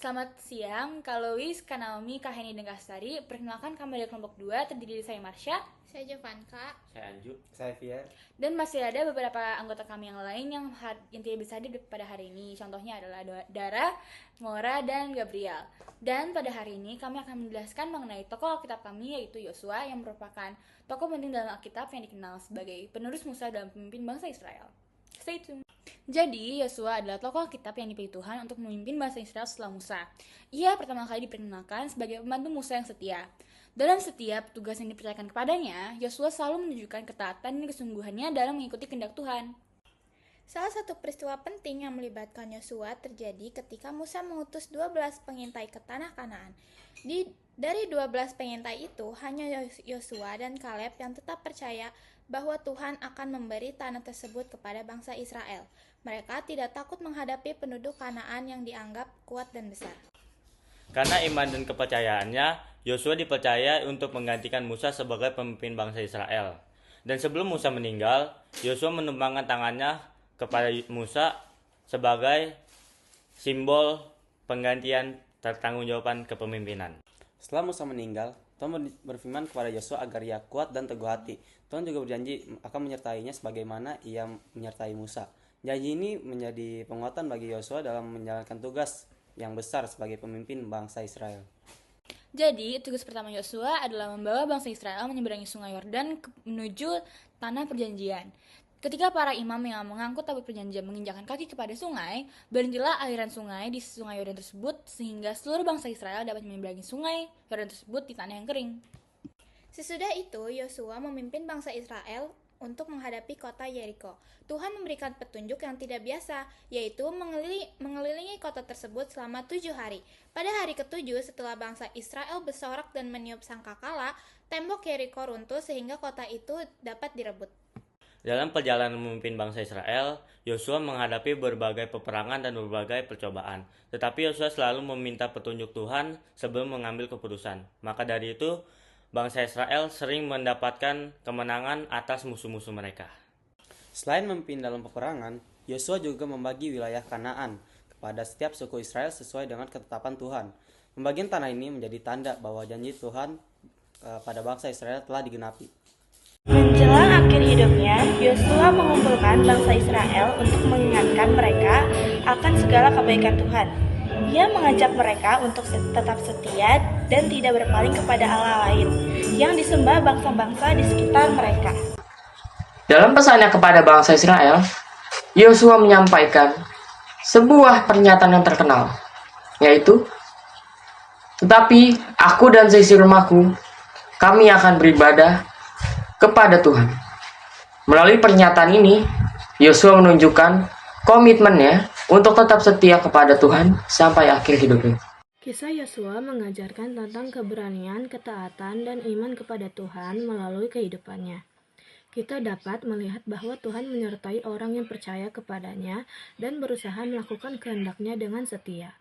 Selamat siang, Kak Lois, Kak Naomi, Kak Heni, dan Kak Stari. Perkenalkan kami dari kelompok 2, terdiri dari saya Marsha, Saya Jovanka. Saya Anju. Saya Fiar. dan masih ada beberapa anggota kami yang lain yang tidak bisa hadir pada hari ini. Contohnya adalah Dara, Mora, dan Gabriel. Dan pada hari ini kami akan menjelaskan mengenai tokoh Alkitab kami, yaitu Yosua, yang merupakan tokoh penting dalam Alkitab yang dikenal sebagai penerus Musa dalam pemimpin bangsa Israel. Stay tuned. Jadi, Yosua adalah tokoh Alkitab yang dipilih Tuhan untuk memimpin bangsa Israel setelah Musa. Ia pertama kali diperkenalkan sebagai pembantu Musa yang setia. Dalam setiap tugas yang dipercayakan kepadanya, Yosua selalu menunjukkan ketaatan dan kesungguhannya dalam mengikuti kehendak Tuhan. Salah satu peristiwa penting yang melibatkan Yosua terjadi ketika Musa mengutus 12 pengintai ke tanah Kanaan. Dari 12 pengintai itu, hanya Yosua dan Kaleb yang tetap percaya bahwa Tuhan akan memberi tanah tersebut kepada bangsa Israel. Mereka tidak takut menghadapi penduduk Kanaan yang dianggap kuat dan besar. Karena iman dan kepercayaannya, Yosua dipercaya untuk menggantikan Musa sebagai pemimpin bangsa Israel. Dan sebelum Musa meninggal, Yosua menumpangkan tangannya kepada Musa sebagai simbol penggantian pertanggungjawaban kepemimpinan. Setelah Musa meninggal, Tuhan berfirman kepada Yosua agar ia kuat dan teguh hati. Tuhan juga berjanji akan menyertainya sebagaimana ia menyertai Musa. Janji ini menjadi penguatan bagi Yosua dalam menjalankan tugas yang besar sebagai pemimpin bangsa Israel. Jadi, tugas pertama Yosua adalah membawa bangsa Israel menyeberangi sungai Yordan menuju tanah perjanjian. Ketika para imam yang mengangkut tabut perjanjian menginjakkan kaki kepada sungai, berhentilah aliran sungai di sungai Yordan tersebut sehingga seluruh bangsa Israel dapat menyeberangi sungai Yordan tersebut di tanah yang kering. Sesudah itu, Yosua memimpin bangsa Israel untuk menghadapi kota Yeriko. Tuhan memberikan petunjuk yang tidak biasa, yaitu mengelilingi kota tersebut selama 7 hari. Pada hari ke-7, setelah bangsa Israel bersorak dan meniup sangkakala, tembok Yeriko runtuh sehingga kota itu dapat direbut. Dalam perjalanan memimpin bangsa Israel, Yosua menghadapi berbagai peperangan dan berbagai percobaan. Tetapi Yosua selalu meminta petunjuk Tuhan sebelum mengambil keputusan. Maka dari itu, bangsa Israel sering mendapatkan kemenangan atas musuh-musuh mereka. Selain memimpin dalam peperangan, Yosua juga membagi wilayah Kanaan kepada setiap suku Israel sesuai dengan ketetapan Tuhan. Pembagian tanah ini menjadi tanda bahwa janji Tuhan pada bangsa Israel telah digenapi. Menjelang akhir hidupnya, Yosua mengumpulkan bangsa Israel untuk mengingatkan mereka akan segala kebaikan Tuhan. Ia mengajak mereka untuk tetap setia dan tidak berpaling kepada Allah lain yang disembah bangsa-bangsa di sekitar mereka. Dalam pesannya kepada bangsa Israel, Yosua menyampaikan sebuah pernyataan yang terkenal, yaitu, "Tetapi aku dan seisi rumahku, kami akan beribadah kepada Tuhan." Melalui pernyataan ini, Yosua menunjukkan komitmennya untuk tetap setia kepada Tuhan sampai akhir hidupnya. Kisah Yosua mengajarkan tentang keberanian, ketaatan, dan iman kepada Tuhan melalui kehidupannya. Kita dapat melihat bahwa Tuhan menyertai orang yang percaya kepadanya dan berusaha melakukan kehendak-Nya dengan setia.